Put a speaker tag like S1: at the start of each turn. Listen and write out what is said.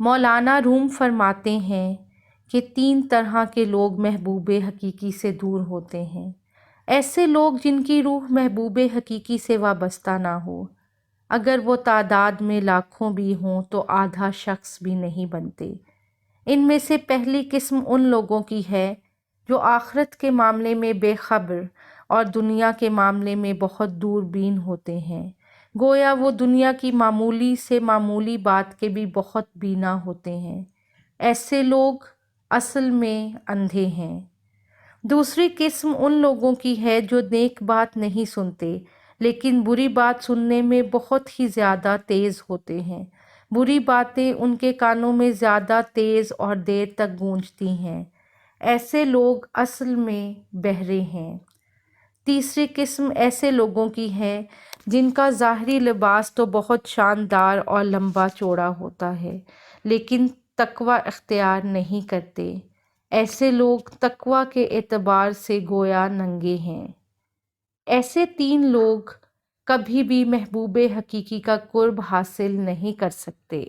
S1: مولانا روم فرماتے ہیں کہ 3 طرح کے لوگ محبوب حقیقی سے دور ہوتے ہیں۔ ایسے لوگ جن کی روح محبوب حقیقی سے وابستہ نہ ہو، اگر وہ تعداد میں لاکھوں بھی ہوں تو آدھا شخص بھی نہیں بنتے۔ ان میں سے پہلی قسم ان لوگوں کی ہے جو آخرت کے معاملے میں بے خبر اور دنیا کے معاملے میں بہت دور بین ہوتے ہیں، گویا وہ دنیا کی معمولی سے معمولی بات کے بھی بہت بینا ہوتے ہیں۔ ایسے لوگ اصل میں اندھے ہیں۔ دوسری قسم ان لوگوں کی ہے جو نیک بات نہیں سنتے لیکن بری بات سننے میں بہت ہی زیادہ تیز ہوتے ہیں۔ بری باتیں ان کے کانوں میں زیادہ تیز اور دیر تک گونجتی ہیں۔ ایسے لوگ اصل میں بہرے ہیں۔ تیسری قسم ایسے لوگوں کی ہے جن کا ظاہری لباس تو بہت شاندار اور لمبا چوڑا ہوتا ہے لیکن تقوی اختیار نہیں کرتے۔ ایسے لوگ تقوی کے اعتبار سے گویا ننگے ہیں۔ ایسے 3 لوگ کبھی بھی محبوب حقیقی کا قرب حاصل نہیں کر سکتے۔